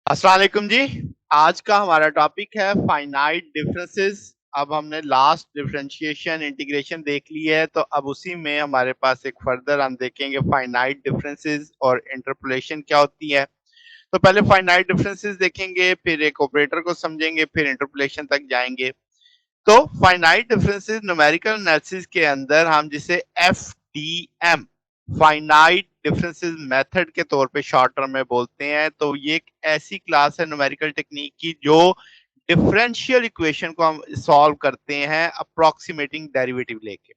अस्सलाम वालेकुम जी। आज का हमारा टॉपिक है फाइनाइट डिफरेंसेस। अब हमने लास्ट डिफरेंशिएशन इंटीग्रेशन देख ली है, तो अब उसी में हमारे पास एक फर्दर हम देखेंगे फाइनाइट डिफरेंसेस और इंटरपोलेशन क्या होती है। तो पहले फाइनाइट डिफरेंसेस देखेंगे, फिर एक ऑपरेटर को समझेंगे, फिर इंटरपोलेशन तक जाएंगे। तो फाइनाइट डिफरेंसेस न्यूमेरिकल एनालिसिस के अंदर हम जिसे एफडीएम फाइनाइट डिफरेंसेस मेथड के तौर पे शॉर्ट टर्म में बोलते हैं। तो ये एक ऐसी क्लास है न्यूमेरिकल टेक्निक की जो डिफरेंशियल इक्वेशन को हम सॉल्व करते हैं अप्रोक्सीमेटिंग डेरिवेटिव लेके।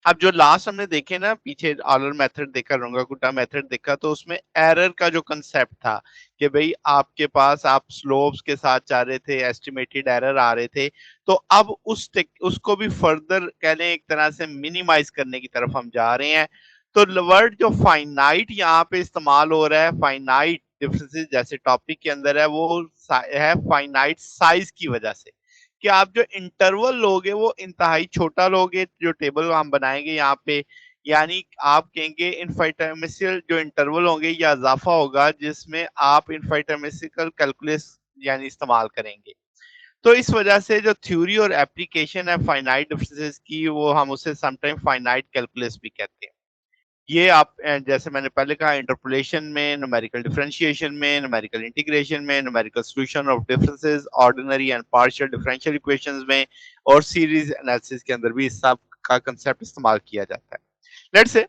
अब जो लास्ट हमने देखे ना, पीछे ऑलर मेथड देखा, रोंगाकुटा मेथड देखा, तो उसमें एरर का जो कंसेप्ट था कि भाई आपके पास आप स्लोप्स के साथ जा रहे थे, एस्टिमेटेड एरर आ रहे थे। तो अब उसको भी फर्दर कह लें एक तरह से मिनिमाइज करने की तरफ हम जा रहे हैं। तो वर्ड जो फाइनाइट यहाँ पे इस्तेमाल हो रहा है, फाइनाइट डिफरेंसेस जैसे टॉपिक के अंदर है, वो है फाइनाइट साइज की वजह से कि आप जो इंटरवल लोगे वो इंतहाई छोटा लोगे। जो टेबल हम बनाएंगे यहाँ पे, यानी आप कहेंगे इनफाइनाइटमेसियल जो इंटरवल होंगे या इजाफा होगा जिसमें आप इनफाइनाइटमेसिकल कैलकुलस यानी इस्तेमाल करेंगे। तो इस वजह से जो थ्योरी और एप्लीकेशन है फाइनाइट डिफरेंसेस की, वो हम उसे समटाइम फाइनाइट कैलकुलस भी कहते हैं। ये आप जैसे मैंने पहले कहा, इंटरपोलेशन में, न्यूमेरिकल डिफरेंशिएशन में, न्यूमेरिकल इंटीग्रेशन में, numerical solution of differences, ordinary and partial differential equations में, और सीरीज एनालिसिस के अंदर भी इस सब का कांसेप्ट इस्तेमाल किया जाता है। लेट्स से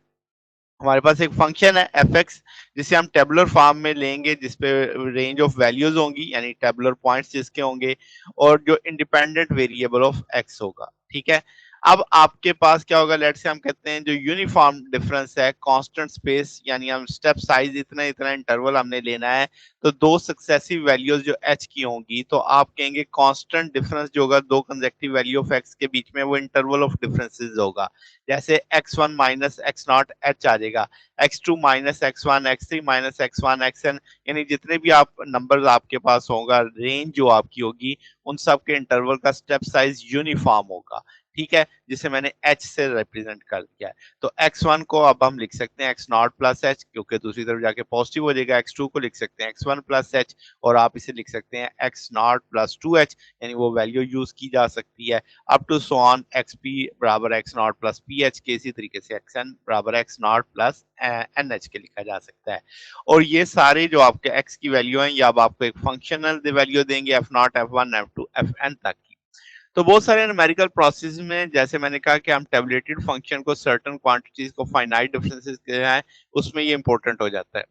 हमारे पास एक फंक्शन है एफ एक्स, जिसे हम टेबुलर फॉर्म में लेंगे, जिसपे रेंज ऑफ वैल्यूज होंगी यानी टेबुलर पॉइंट्स जिसके होंगे, और जो इंडिपेंडेंट वेरिएबल ऑफ एक्स होगा। ठीक है। अब आपके पास क्या होगा, लेट्स से हम कहते हैं जो यूनिफॉर्म डिफरेंस है कांस्टेंट स्पेस, यानी हम स्टेप साइज इतना इतना इंटरवल हमने लेना है। तो दो सक्सेसिव वैल्यूज जो एच की होंगी, तो आप कहेंगे कांस्टेंट डिफरेंस जो होगा दो कंसेक्टिव वैल्यू ऑफ एक्स के बीच में, वो इंटरवल ऑफ डिफरेंसेस होगा। जैसे x1 minus x naught h आ जाएगा, x2 minus x1, x3 minus x1 xn, यानी जितने भी आप नंबर्स आपके पास होगा, रेंज जो आपकी होगी, उन सब के इंटरवल का स्टेप साइज यूनिफॉर्म होगा। ठीक है, जिसे मैंने h से रिप्रेजेंट कर दिया है। तो x1 को अब हम लिख सकते हैं x नॉट प्लस एच, क्योंकि दूसरी तरफ जाके पॉजिटिव हो जाएगा। x2 को लिख सकते हैं x1 प्लस एच, और आप इसे लिख सकते हैं x naught plus two h, यानी वो वैल्यू यूज की जा सकती है up to so on x p बराबर x naught plus p h के। इसी तरीके से एक्स एन बराबर x naught plus n h के लिखा जा सकता है। और ये सारे जो आपके एक्स की वैल्यू हैं, या अब आपको एक फंक्शनल वैल्यू देंगे F naught, F one, F two, F N तक की। तो बहुत सारे न्यूमेरिकल प्रोसेस में, जैसे मैंने कहा कि हम टेबुलेटेड फंक्शन को सर्टेन क्वांटिटीज को फाइनाइट डिफरेंसेस के हैं, उसमें ये इंपॉर्टेंट हो जाता है।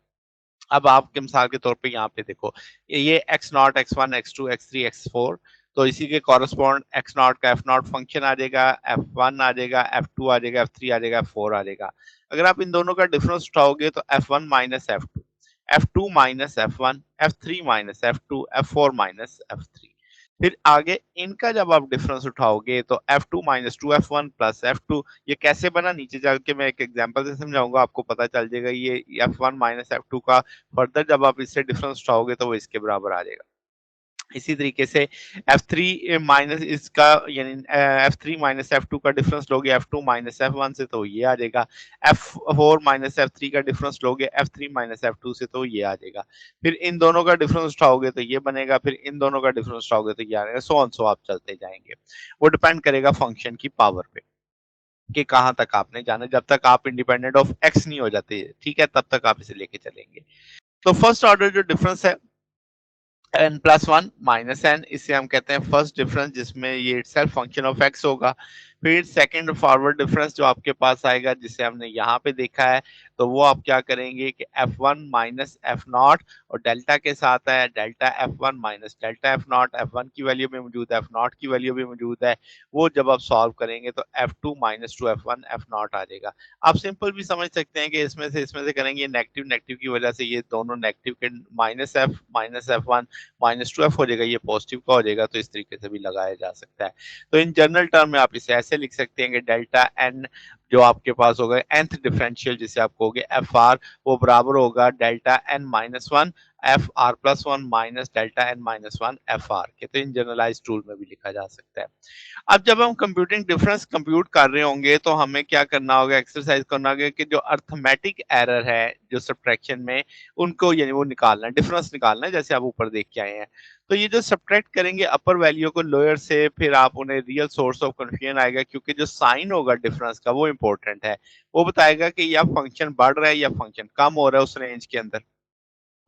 अब आपके मिसाल के तौर पे यहाँ पे देखो, ये X naught, X one, X two, X three, X four, तो इसी के कॉरेस्पॉन्ड एक्स नॉट का एफ नॉट फंक्शन आ जाएगा, एफ वन आ जाएगा, एफ टू आ जाएगा, एफ थ्री आ जाएगा, एफ फोर आ जाएगा। अगर आप इन दोनों का डिफरेंस उठाओगे तो F one minus F two minus F one, F three minus F two, F four minus F three. फिर आगे इनका जब आप डिफरेंस उठाओगे तो f two minus two f one plus F two, ये कैसे बना नीचे चल के मैं एक एग्जांपल से समझाऊंगा, आपको पता चल जाएगा। ये F one minus F two का फर्दर जब आप इससे डिफरेंस उठाओगे तो वो इसके बराबर आ जाएगा। इसी तरीके से एफ थ्री माइनस इसका, यानी F three minus F two का डिफरेंस लोगे F two minus F one से, तो ये आ जाएगा। F four minus F three का डिफरेंस लोगे F three minus F two से, तो ये आ जाएगा। फिर इन दोनों का डिफरेंस उठाओगे तो ये बनेगा, फिर इन दोनों का डिफरेंस उठाओगे तो ये आ जाएगा, सो ऑन सो आप चलते जाएंगे। वो डिपेंड करेगा फंक्शन की पावर पे कि कहाँ तक आपने जाना। जब तक आप इंडिपेंडेंट ऑफ एक्स नहीं हो जाते, ठीक है, तब तक आप इसे लेके चलेंगे। तो फर्स्ट ऑर्डर जो डिफरेंस है N plus one minus N, इसे हम कहते हैं फर्स्ट डिफरेंस, जिसमें ये इटसेल्फ फंक्शन ऑफ एक्स होगा। फिर सेकंड फॉरवर्ड डिफरेंस जो आपके पास आएगा, जिसे हमने यहाँ पे देखा है, तो वो आप क्या करेंगे कि F one minus F not, और डेल्टा के साथ है delta F one minus delta F naught, F one की वैल्यू भी मौजूद है, एफ नॉट की वैल्यू भी मौजूद है। वो जब आप सॉल्व करेंगे तो f two minus two f one f naught आ जाएगा। आप सिंपल भी समझ सकते हैं कि इसमें से करेंगे, नेगेटिव नेगेटिव की वजह से ये दोनों नेगेटिव के minus F one minus two F हो जाएगा, ये पॉजिटिव का हो जाएगा, तो इस तरीके से भी लगाया जा सकता है। तो इन जनरल टर्म में आप इसे ऐसे लिख सकते हैं कि डेल्टा एन जो आपके पास होगा nth डिफरेंशियल जिसे आप कहोगे एफ आर, वो बराबर होगा delta N minus one F R plus one minus delta N minus one F R के। तो इन जनरलाइज टूल में भी लिखा जा सकता है। अब जब हम कंप्यूटिंग डिफरेंस कंप्यूट कर रहे होंगे तो हमें क्या करना होगा, एक्सरसाइज करना होगा कि जो अर्थमेटिक एरर है जो सब्ट्रैक्शन में, उनको यानी वो निकालना है, डिफरेंस निकालना है, जैसे आप ऊपर देख के आए हैं। तो ये जो सब्ट्रैक्ट करेंगे अपर वैल्यू को लोअर से, फिर आप उन्हें रियल सोर्स ऑफ कन्फ्यूजन आएगा, क्योंकि जो साइन होगा डिफरेंस का वो इंपॉर्टेंट है। वो बताएगा कि या फंक्शन बढ़ रहा है या फंक्शन कम हो रहा है उस रेंज के अंदर।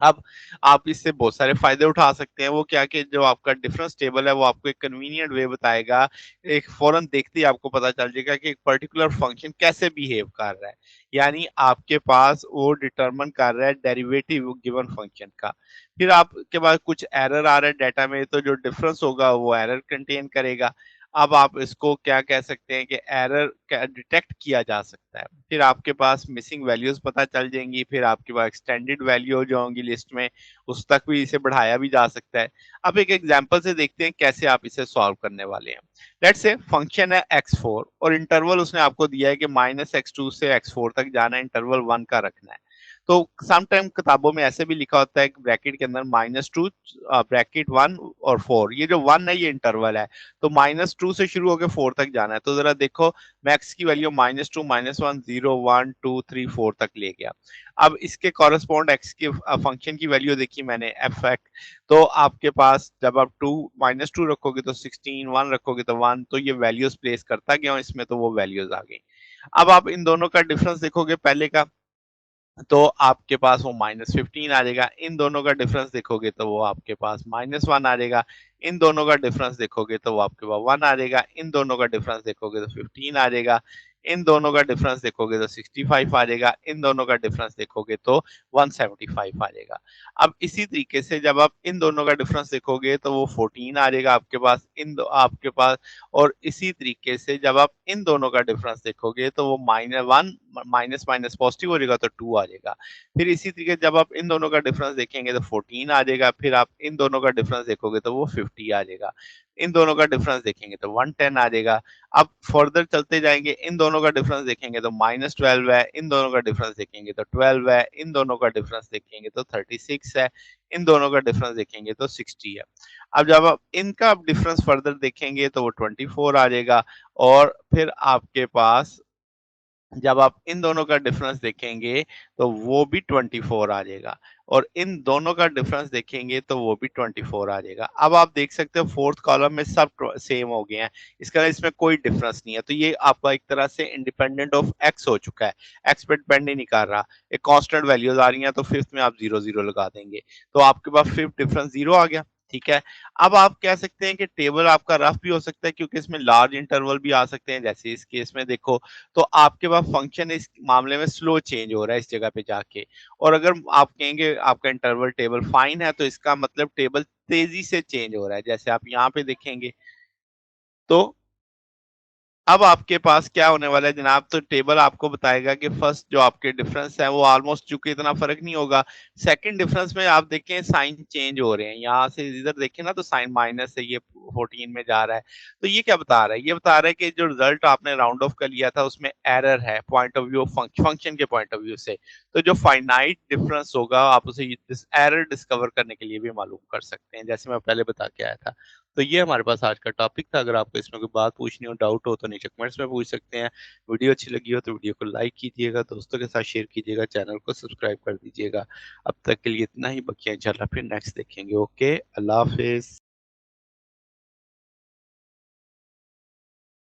अब आप इससे बहुत सारे फ़ायदे उठा सकते हैं। वो क्या कि जो आपका डिफरेंस टेबल है वो आपको एक कन्वीनिएंट वे बताएगा। एक फ़ौरन देखते ही आपको पता चल जाएगा कि एक पर्टिकुलर फ़ंक्शन कैसे बिहेव कर रहा है। यानी आपके पास वो डिटरमाइन कर रहा है डेरिवेटिव गिवन फ़ंक्शन का। फिर आपके पास कुछ एरर आ रहा है डाटा में, तो जो डिफरेंस होगा वो एरर कंटेन करेगा। अब आप इसको क्या कह सकते हैं कि एरर क्या डिटेक्ट किया जा सकता है। फिर आपके पास मिसिंग वैल्यूज़ पता चल जाएँगी, फिर आपके पास एक्सटेंडेड वैल्यू जो होंगी लिस्ट में, उस तक भी इसे बढ़ाया भी जा सकता है। अब एक एग्ज़ाम्पल से देखते हैं कैसे आप इसे सॉल्व करने वाले हैं। लेट्स से फंक्शन है x4 और इंटरवल उसने आपको दिया है कि -x2 से x4 तक जाना है, इंटरवल 1 का रखना है। तो सम टाइम किताबों में ऐसे भी लिखा होता है कि ब्रैकेट के अंदर -2 ब्रैकेट 1 और 4, ये जो 1 है ये इंटरवल है। तो -2 से शुरू होके 4 तक जाना है। तो ज़रा देखो, मैं x की वैल्यू -2, -1, 0, 1, 2, 3, 4 तक ले गया। अब इसके कॉरेस्पॉन्ड x के फंक्शन की वैल्यू देखी मैंने f(x), तो आपके पास जब आप 2 -2 रखोगे तो 16, 1 रखोगे तो 1, तो ये वैल्यूज़ प्लेस करता गया हूँ इसमें, तो वो वैल्यूज़ आ गई। अब आप इन दोनों का डिफरेंस देखोगे पहले का, तो आपके पास वो -15 आ जाएगा। इन दोनों का डिफरेंस देखोगे तो वो आपके पास -1 आ जाएगा। इन दोनों का डिफरेंस देखोगे तो वो आपके पास 1 आ जाएगा। इन दोनों का डिफरेंस देखोगे तो 15 आ जाएगा। इन दोनों का डिफरेंस देखोगे तो 65 आ जाएगा। इन दोनों का डिफरेंस देखोगे तो 175 आ जाएगा। अब इसी तरीके से जब आप इन दोनों का डिफरेंस देखोगे तो वो 14 आ जाएगा आपके पास, आपके पास। और इसी तरीके से जब आप इन दोनों का डिफरेंस देखोगे तो वो -1 माइनस माइनस पॉजिटिव हो जाएगा तो 2 आ जाएगा। फिर इसी तरीके से जब आप इन दोनों का डिफरेंस देखेंगे तो 14 आ जाएगा। फिर आप इन दोनों का डिफरेंस देखोगे तो वो 50 आ जाएगा। इन दोनों का डिफरेंस देखेंगे तो 110 आ जाएगा। अब फर्दर चलते जाएंगे, इन दोनों का डिफरेंस देखेंगे तो -12 है। इन दोनों का डिफरेंस देखेंगे तो 12 है। इन दोनों का डिफरेंस देखेंगे तो 36 है। इन दोनों का डिफरेंस देखेंगे तो 60 है। अब जब आप इनका डिफरेंस फर्दर देखेंगे तो वो 24 आ जाएगा। और फिर आपके पास जब आप इन दोनों का डिफरेंस देखेंगे तो वो भी 24 आ जाएगा। और इन दोनों का डिफरेंस देखेंगे तो वो भी 24 आ जाएगा। अब आप देख सकते हो फोर्थ कॉलम में सब सेम हो गए हैं, इसका इसमें कोई डिफरेंस नहीं है। तो ये आपका एक तरह से इंडिपेंडेंट ऑफ एक्स हो चुका है, एक्स पे डिपेंड ही नहीं कर रहा। एक कांस्टेंट वैल्यूज आ रही हैं तो फिफ्थ में आप 0 0 लगा देंगे, तो आपके पास फिफ्थ डिफरेंस 0 आ गया। ठीक है। अब आप कह सकते हैं कि टेबल आपका रफ भी हो सकता है, क्योंकि इसमें लार्ज इंटरवल भी आ सकते हैं, जैसे इस केस में देखो, तो आपके पास फंक्शन इस मामले में स्लो चेंज हो रहा है इस जगह पे जाके। और अगर आप कहेंगे आपका इंटरवल टेबल फाइन है, तो इसका मतलब टेबल तेजी से चेंज हो रहा है, जैसे आप यहाँ पे देखेंगे। तो अब आपके पास क्या होने वाला है जनाब, तो टेबल आपको बताएगा कि फर्स्ट जो आपके डिफरेंस है वो ऑलमोस्ट, चूंकि इतना फर्क नहीं होगा। सेकंड डिफरेंस में आप देखें साइन चेंज हो रहे हैं, यहाँ से इधर देखें ना तो साइन माइनस से ये 14 में जा रहा है। तो ये क्या बता रहा है, ये बता रहा है कि जो रिजल्ट आपने राउंड ऑफ कर लिया था उसमें एरर है पॉइंट ऑफ व्यू फंक्शन के पॉइंट ऑफ व्यू से। तो जो फाइनाइट डिफरेंस होगा आप उसे एरर डिस्कवर करने के लिए भी मालूम कर सकते हैं, जैसे मैं पहले बता के आया था। तो ये हमारे पास आज का टॉपिक था। अगर आपको इसमें कोई बात पूछनी हो, डाउट हो, तो नीचे कमेंट्स में पूछ सकते हैं। वीडियो अच्छी लगी हो तो वीडियो को लाइक कीजिएगा, दोस्तों के साथ शेयर कीजिएगा, चैनल को सब्सक्राइब कर दीजिएगा। अब तक के लिए इतना ही, बाकी इंशाल्लाह फिर नेक्स्ट देखेंगे। ओके, अल्लाह हाफिज़।